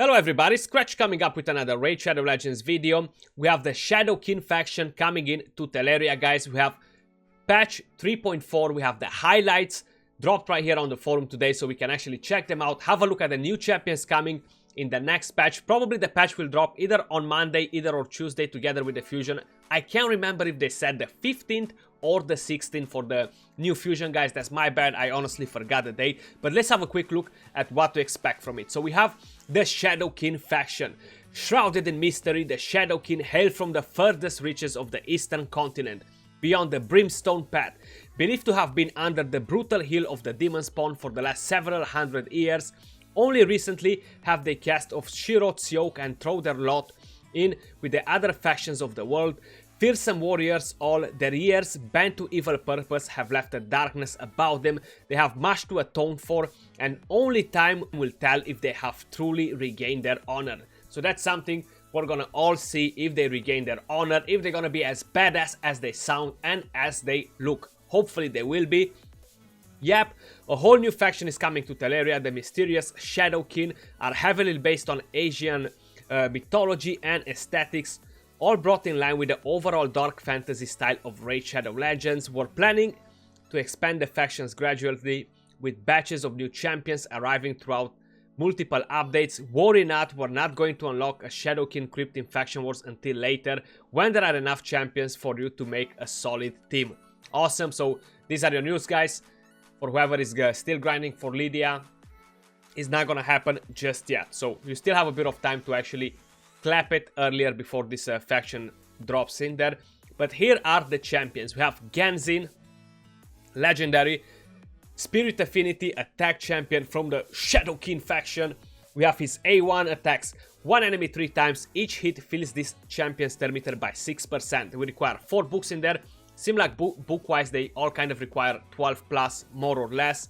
Hello everybody, Skratch coming up with another Raid Shadow Legends video. We have the Shadowkin faction coming in to Plarium, guys. We have patch 3.4, we have the highlights dropped right here on the forum today, so we can actually check them out, have a look at the new champions coming in the next patch. Probably the patch will drop either on Monday, either on Tuesday together with the fusion. I can't remember if they said the 15th or the 16th for the new fusion, guys. That's my bad, I honestly forgot the date. But let's have a quick look at what to expect from it. So we have the Shadowkin faction. Shrouded in mystery, the Shadowkin hail from the furthest reaches of the eastern continent, beyond the Brimstone Path. Believed to have been under the brutal heel of the demon spawn for the last several hundred years, only recently have they cast off Shiro's yoke and throw their lot in with the other factions of the world. Fearsome warriors, all their years bent to evil purpose, have left a darkness about them. They have much to atone for, and only time will tell if they have truly regained their honor. So that's something we're gonna all see, if they regain their honor, if they're gonna be as badass as they sound and as they look. Hopefully they will be. Yep, a whole new faction is coming to Plarium. The mysterious Shadowkin are heavily based on Asian mythology and aesthetics, all brought in line with the overall dark fantasy style of Raid Shadow Legends. We're planning to expand the factions gradually, with batches of new champions arriving throughout multiple updates. Worry not, we're not going to unlock a Shadowkin crypt in Faction Wars until later, when there are enough champions for you to make a solid team. Awesome, so these are your news, guys. For whoever is still grinding for Lydia, it's not gonna happen just yet. So you still have a bit of time to actually clap it earlier before this faction drops in there. But here are the champions. We have Ganzin, legendary, Spirit Affinity attack champion from the Shadowkin faction. We have his A1 attacks one enemy 3 times. Each hit fills this champion's turn meter by 6%. We require 4 books in there. Seem like book-wise they all kind of require 12 plus, more or less.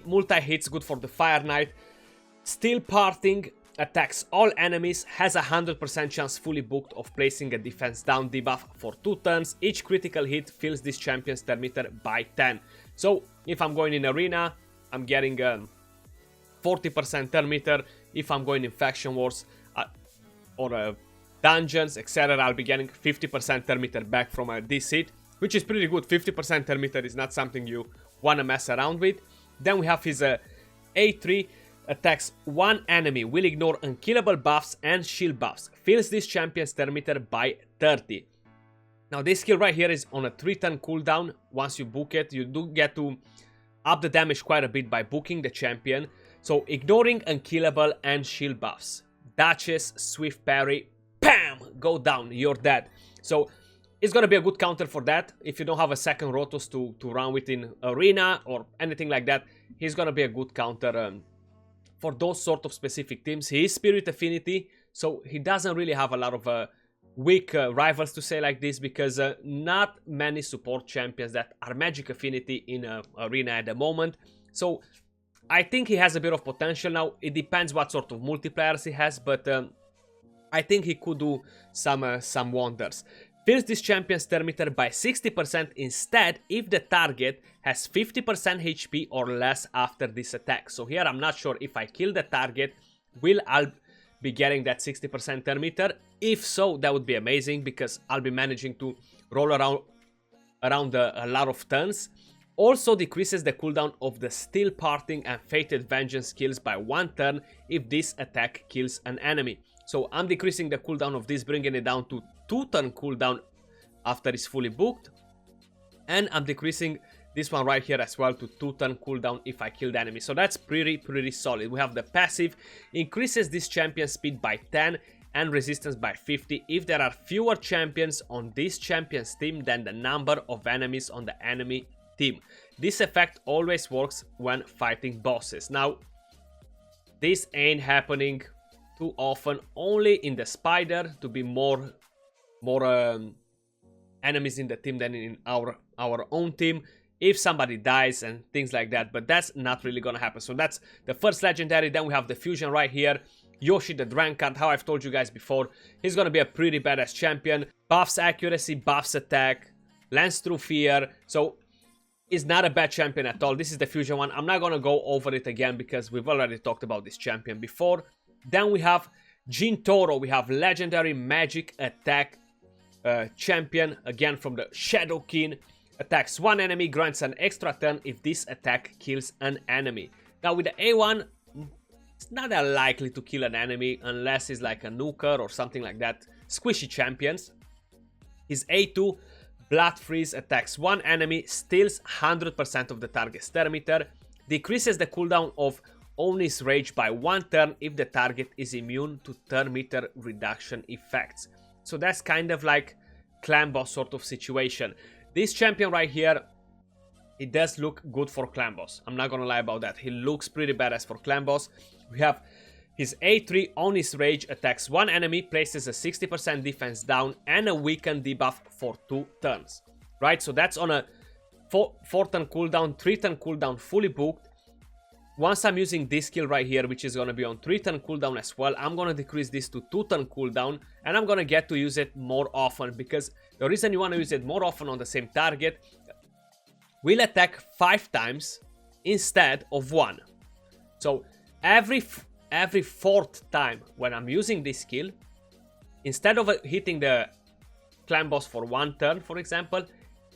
Multi-hits, good for the Fire Knight. Still Parting, attacks all enemies, has a 100% chance fully booked of placing a defense down debuff for 2 turns. Each critical hit fills this champion's turn meter by 10. So if I'm going in arena, I'm getting 40% turn meter. If I'm going in Faction Wars or dungeons, etc., I'll be getting 50% turn meter back from this hit, which is pretty good. 50% turn meter is not something you want to mess around with. Then we have his A3, attacks one enemy, will ignore unkillable buffs and shield buffs, fills this champion's turn meter by 30. Now this skill right here is on a 3-turn cooldown. Once you book it, you do get to up the damage quite a bit by booking the champion. So ignoring unkillable and shield buffs, Duchess, Swift Parry, bam, go down, you're dead. So it's gonna be a good counter for that. If you don't have a second Rotos to run with in arena or anything like that, he's gonna be a good counter for those sort of specific teams. He is Spirit Affinity, so he doesn't really have a lot of weak rivals, to say like this, because not many support champions that are Magic Affinity in arena at the moment. So I think he has a bit of potential. Now it depends what sort of multiplayers he has, but I think he could do some wonders. Fills this champion's turn meter by 60% instead if the target has 50% HP or less after this attack. So here I'm not sure if I kill the target, will I be getting that 60% turn meter? If so, that would be amazing, because I'll be managing to roll around a lot of turns. Also decreases the cooldown of the Still Parting and Fated Vengeance skills by 1 turn if this attack kills an enemy. So I'm decreasing the cooldown of this, bringing it down to 2-turn cooldown after it's fully booked. And I'm decreasing this one right here as well to 2-turn cooldown if I kill the enemy. So that's pretty solid. We have the passive, increases this champion's speed by 10 and resistance by 50 if there are fewer champions on this champion's team than the number of enemies on the enemy team. This effect always works when fighting bosses. Now, this ain't happening too often, only in the Spider to be more enemies in the team than in our own team, if somebody dies and things like that, but that's not really gonna happen. So that's the first legendary. Then we have the fusion right here, Yoshi the Drunkard. How I've told you guys before, he's gonna be a pretty badass champion. Buffs accuracy, buffs attack, lens through fear. So is not a bad champion at all. This is the fusion one. I'm not gonna go over it again because we've already talked about this champion before. Then we have Jin Toro. We have legendary magic attack champion, again from the Shadowkin. Attacks one enemy, grants an extra turn if this attack kills an enemy. Now with the A1, it's not that likely to kill an enemy unless it's like a nuker or something like that. Squishy champions. His A2, Blood Freeze, attacks one enemy, steals 100% of the target's turn meter, decreases the cooldown of Oni's Rage by 1 turn if the target is immune to turn meter reduction effects. So that's kind of like clan boss sort of situation. This champion right here, it does look good for clan boss. I'm not gonna lie about that. He looks pretty badass for clan boss. We have his A3, Oni's Rage, attacks one enemy, places a 60% defense down and a weaken debuff for 2 turns. Right, so that's on a 4 turn cooldown, 3 turn cooldown, fully booked. Once I'm using this skill right here, which is gonna be on 3 turn cooldown as well, I'm gonna decrease this to 2 turn cooldown and I'm gonna get to use it more often, because the reason you wanna use it more often on the same target, will attack 5 times instead of 1. So every 4th time when I'm using this skill, instead of hitting the clan boss for 1 turn, for example,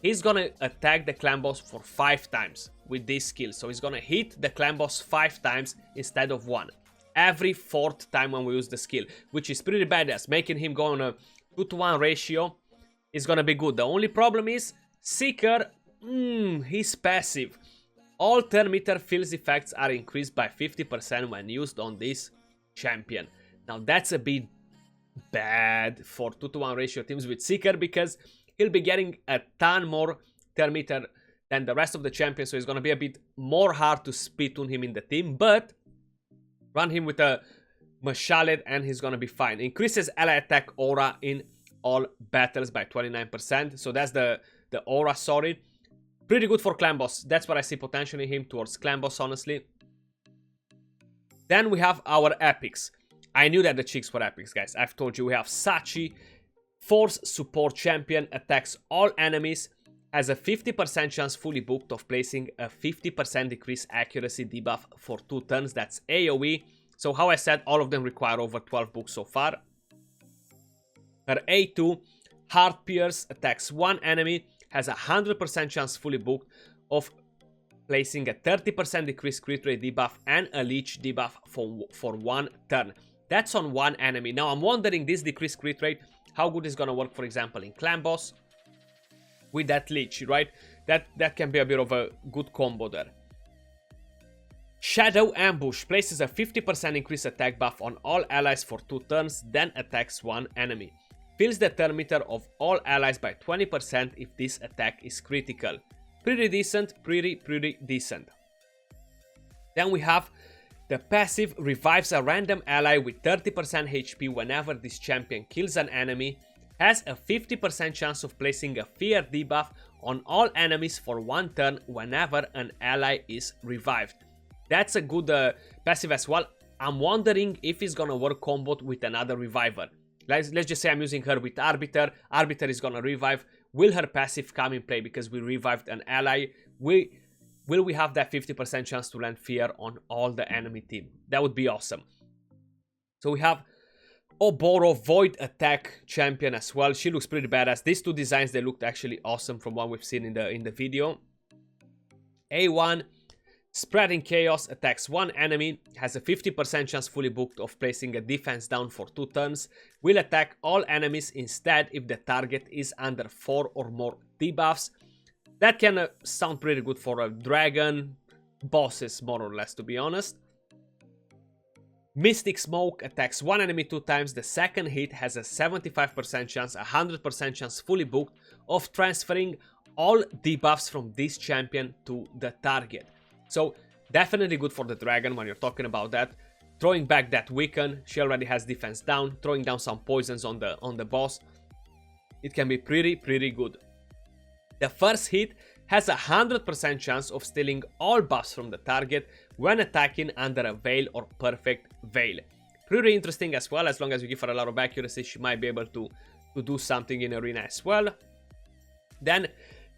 he's gonna attack the clan boss for 5 times with this skill. So he's gonna hit the clan boss 5 times instead of 1. Every 4th time when we use the skill, which is pretty badass. Making him go on a 2-to-1 ratio is gonna be good. The only problem is Seeker, he's passive. All turn meter fills effects are increased by 50% when used on this champion. Now that's a bit bad for 2-to-1 ratio teams with Seeker, because he'll be getting a ton more turn meter than the rest of the champions, so it's gonna be a bit more hard to speed tune him in the team, but run him with a Mashalet and he's gonna be fine. Increases ally attack aura in all battles by 29%, so that's the aura, sorry. Pretty good for clan boss. That's what I see potential in him towards clan boss, honestly. Then we have our epics. I knew that the chicks were epics, guys. I've told you. We have Sachi, Force Support Champion, attacks all enemies, has a 50% chance fully booked of placing a 50% decrease accuracy debuff for 2 turns. That's AoE. So how I said, all of them require over 12 books so far. Her A2, Heart Pierce, attacks one enemy, has a 100% chance fully booked of placing a 30% decreased crit rate debuff and a leech debuff for 1 turn. That's on 1 enemy. Now I'm wondering, this decreased crit rate, how good is gonna work, for example, in clan boss with that leech, right? That can be a bit of a good combo there. Shadow Ambush places a 50% increased attack buff on all allies for 2 turns, then attacks 1 enemy. Fills the turn meter of all allies by 20% if this attack is critical. Pretty decent, pretty decent. Then we have the passive, revives a random ally with 30% HP whenever this champion kills an enemy. Has a 50% chance of placing a fear debuff on all enemies for 1 turn whenever an ally is revived. That's a good passive as well. I'm wondering if it's gonna work combo with another reviver. Let's just say I'm using her with Arbiter. Arbiter is gonna revive. Will her passive come in play because we revived an ally? Will we have that 50% chance to land fear on all the enemy team? That would be awesome. So we have Oboro, Void Attack Champion as well. She looks pretty badass. These 2 designs, they looked actually awesome from what we've seen in the video. A1, Spreading Chaos, attacks 1 enemy, has a 50% chance fully booked of placing a defense down for 2 turns, will attack all enemies instead if the target is under 4 or more debuffs. That can sound pretty good for a dragon bosses, more or less, to be honest. Mystic Smoke attacks 1 enemy 2 times, the second hit has a 75% chance, 100% chance fully booked of transferring all debuffs from this champion to the target. So definitely good for the dragon when you're talking about that. Throwing back that weaken, she already has defense down, throwing down some poisons on the boss. It can be pretty good. The first hit has a 100% chance of stealing all buffs from the target when attacking under a veil or perfect veil. Pretty interesting as well. As long as you give her a lot of accuracy, she might be able to do something in arena as well. Then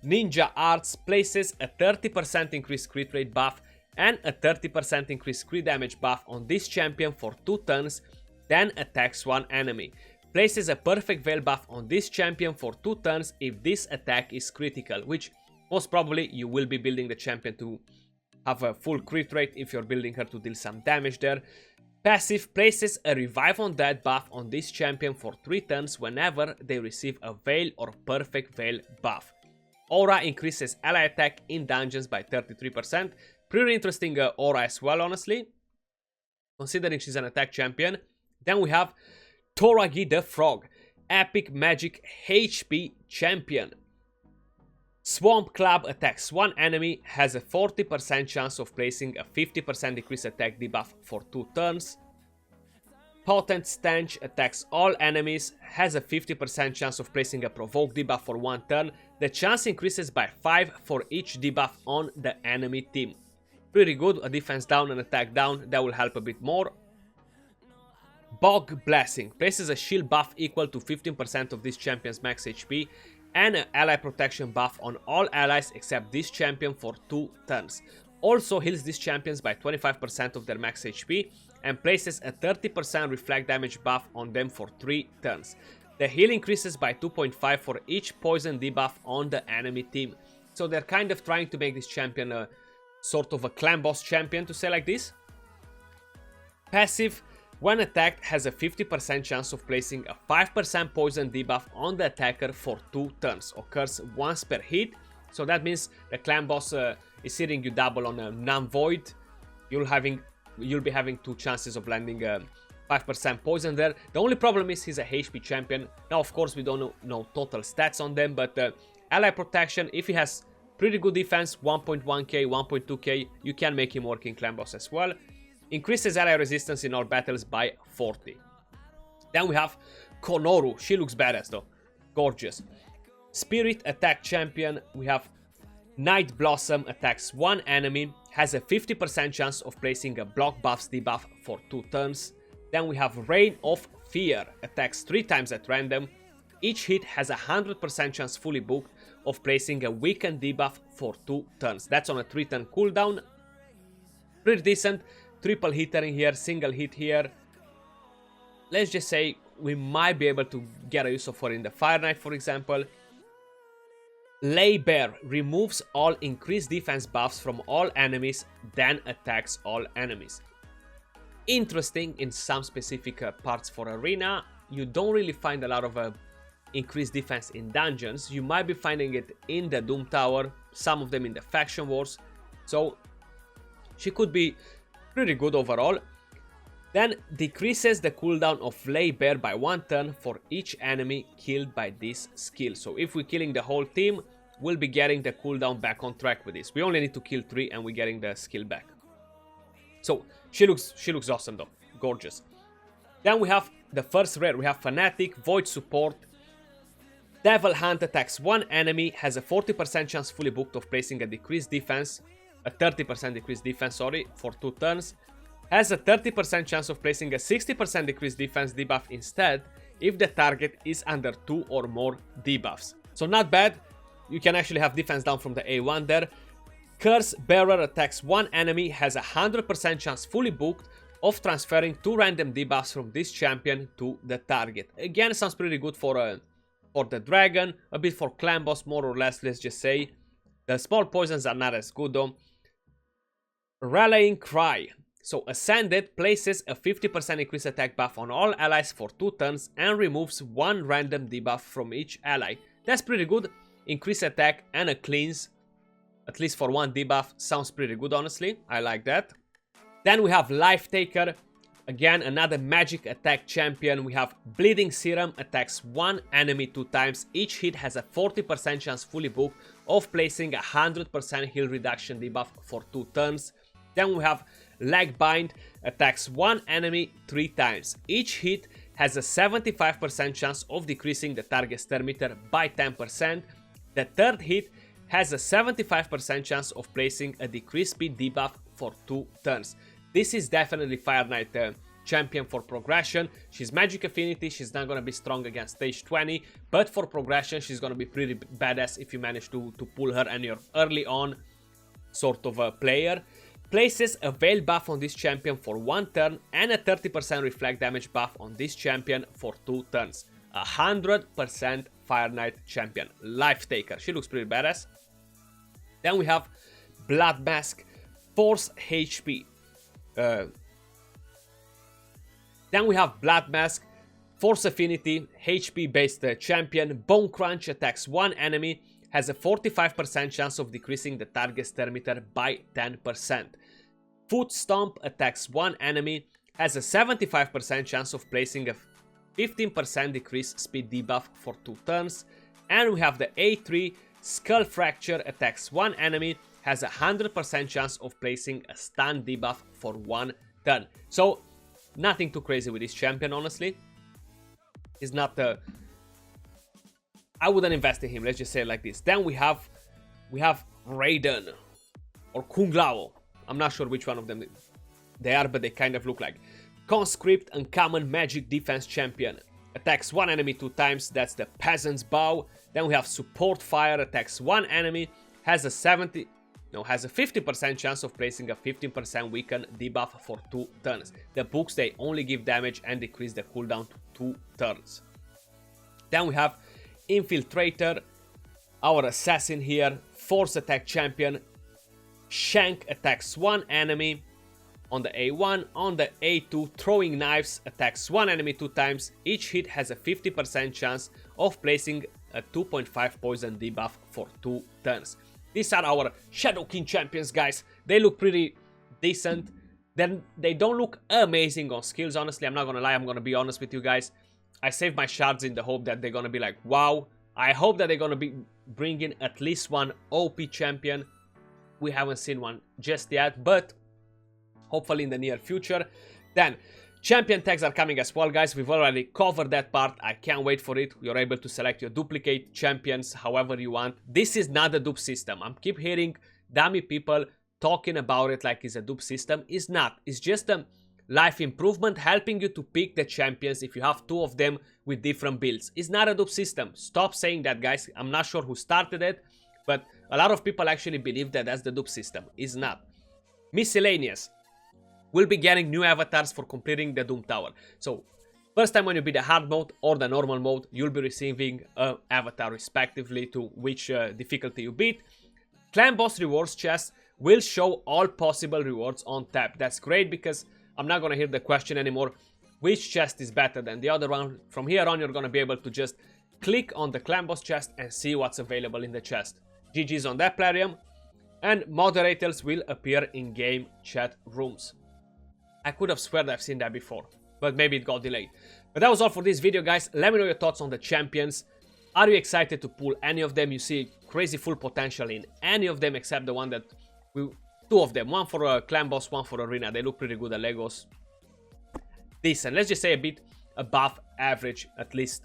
Ninja Arts places a 30% increased crit rate buff and a 30% increased crit damage buff on this champion for 2 turns, then attacks one enemy. Places a perfect veil buff on this champion for 2 turns if this attack is critical, which most probably you will be building the champion to have a full crit rate if you're building her to deal some damage there. Passive places a revive on dead buff on this champion for 3 turns whenever they receive a veil or perfect veil buff. Aura increases ally attack in dungeons by 33%. Pretty interesting aura as well, honestly, considering she's an attack champion. Then we have Tauragi the Frog, epic magic HP champion. Swamp Club attacks one enemy, has a 40% chance of placing a 50% decrease attack debuff for 2 turns. Potent Stench attacks all enemies, has a 50% chance of placing a provoke debuff for 1 turn. The chance increases by 5 for each debuff on the enemy team. Pretty good, a defense down and attack down, that will help a bit more. Bog Blessing places a shield buff equal to 15% of this champion's max HP and an ally protection buff on all allies except this champion for 2 turns. Also heals these champions by 25% of their max HP and places a 30% reflect damage buff on them for 3 turns. The heal increases by 2.5 for each poison debuff on the enemy team. So they're kind of trying to make this champion a sort of a clan boss champion, to say like this. Passive, when attacked, has a 50% chance of placing a 5% poison debuff on the attacker for 2 turns. Occurs once per hit, so that means the clan boss is hitting you double on a non-void. You'll be having 2 chances of landing 5% poison there. The only problem is he's a HP champion. Now, of course, we don't know total stats on them, but ally protection, if he has pretty good defense, 1.1k, 1.2k, you can make him work in clan boss as well. Increases ally resistance in all battles by 40. Then we have Konoru. She looks badass though. Gorgeous. Spirit attack champion. We have Night Blossom attacks one enemy. Has a 50% chance of placing a block buffs debuff for 2 turns. Then we have Reign of Fear. Attacks 3 times at random. Each hit has a 100% chance fully booked of placing a weakened debuff for 2 turns. That's on a 3 turn cooldown. Pretty decent. Triple hitter in here, single hit here. Let's just say we might be able to get a use of her in the Fire Knight, for example. Lay Bear removes all increased defense buffs from all enemies, then attacks all enemies. Interesting in some specific parts for Arena. You don't really find a lot of increased defense in dungeons. You might be finding it in the Doom Tower, some of them in the Faction Wars. So she could be pretty good overall. Then decreases the cooldown of Lay Bear by 1 turn for each enemy killed by this skill. So if we're killing the whole team, we'll be getting the cooldown back on track with this. We only need to kill 3 and we're getting the skill back. So she looks awesome though, gorgeous. Then we have the first rare. We have Fanatic, Void Support. Devil Hunt attacks one enemy, has a 40% chance fully booked of placing a decreased defense. A 30% decreased defense, sorry, for 2 turns. Has a 30% chance of placing a 60% decreased defense debuff instead if the target is under 2 or more debuffs. So not bad. You can actually have defense down from the A1 there. Curse Bearer attacks one enemy, has a 100% chance fully booked of transferring 2 random debuffs from this champion to the target. Again, sounds pretty good for the dragon, a bit for clan boss more or less, let's just say. The small poisons are not as good though. Rallying Cry. So Ascended places a 50% increased attack buff on all allies for 2 turns and removes 1 random debuff from each ally. That's pretty good. Increased attack and a cleanse, at least for 1 debuff, sounds pretty good honestly. I like that. Then we have Life Taker. Again, another magic attack champion. We have Bleeding Serum, attacks one enemy 2 times. Each hit has a 40% chance fully booked of placing a 100% heal reduction debuff for 2 turns. Then we have Leg Bind, attacks one enemy 3 times. Each hit has a 75% chance of decreasing the target star meter by 10%. The third hit has a 75% chance of placing a decreased speed debuff for 2 turns. This is definitely Fire Knight champion for progression. She's magic affinity, she's not gonna be strong against stage 20, but for progression she's gonna be pretty badass if you manage to pull her and you're early on sort of a player. Places a veil buff on this champion for 1 turn and a 30% reflect damage buff on this champion for 2 turns. 100% Fire Knight champion. Life Taker. She looks pretty badass. Then we have Blood Mask, Force HP. Then we have Blood Mask, Force Affinity, HP based champion. Bone Crunch attacks one enemy, has a 45% chance of decreasing the target's turn meter by 10%. Foot Stomp attacks one enemy, has a 75% chance of placing a 15% decrease speed debuff for 2 turns. And we have the A3 Skull Fracture attacks one enemy, has a 100% chance of placing a stun debuff for 1 turn. So nothing too crazy with this champion, honestly. He's not I wouldn't invest in him, let's just say it like this. Then we have Raiden or Kung Lao. I'm not sure which one of them they are, but they kind of look like. Conscript Uncommon Magic Defense Champion. Attacks one enemy 2 times, that's the Peasant's Bow. Then we have Support Fire, attacks one enemy, has a 50% chance of placing a 15% weaken debuff for 2 turns. The books, they only give damage and decrease the cooldown to 2 turns. Then we have Infiltrator, our assassin here, Force Attack Champion. Shank attacks one enemy on the A1, on the A2, Throwing Knives attacks one enemy 2 times. Each hit has a 50% chance of placing a 2.5 poison debuff for 2 turns. These are our Shadowkin champions, guys. They look pretty decent. Then they don't look amazing on skills, honestly. I'm not gonna lie, I'm gonna be honest with you guys. I saved my shards in the hope that they're gonna be like, wow. I hope that they're gonna be bringing at least one OP champion. We haven't seen one just yet, but hopefully in the near future. Then champion tags are coming as well, guys. We've already covered that part. I can't wait for it. You're able to select your duplicate champions however you want. This is not a dupe system. I keep hearing dummy people talking about it like it's a dupe system. It's not. It's just a life improvement helping you to pick the champions if you have 2 of them with different builds. It's not a dupe system. Stop saying that, guys. I'm not sure who started it, but a lot of people actually believe that that's the dupe system. It's not. Miscellaneous. We'll be getting new avatars for completing the Doom Tower. So, first time when you beat the hard mode or the normal mode, you'll be receiving an avatar respectively to which difficulty you beat. Clan Boss Rewards chest will show all possible rewards on tap. That's great because I'm not gonna hear the question anymore, which chest is better than the other one. From here on, you're gonna be able to just click on the Clan Boss chest and see what's available in the chest. GG's on that, Plarium. And moderators will appear in game chat rooms. I could have sworn I've seen that before, but maybe it got delayed. But that was all for this video, guys. Let me know your thoughts on the champions. Are you excited to pull any of them? You see crazy full potential in any of them except the one that... 2 of them. One for a clan boss, one for arena. They look pretty good. The Legos. Decent. Let's just say a bit above average, at least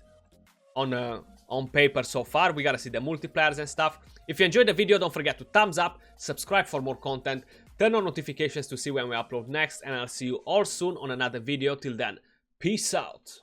on paper so far. We gotta see the multipliers and stuff. If you enjoyed the video, don't forget to thumbs up, subscribe for more content, turn on notifications to see when we upload next, and I'll see you all soon on another video. Till then, peace out.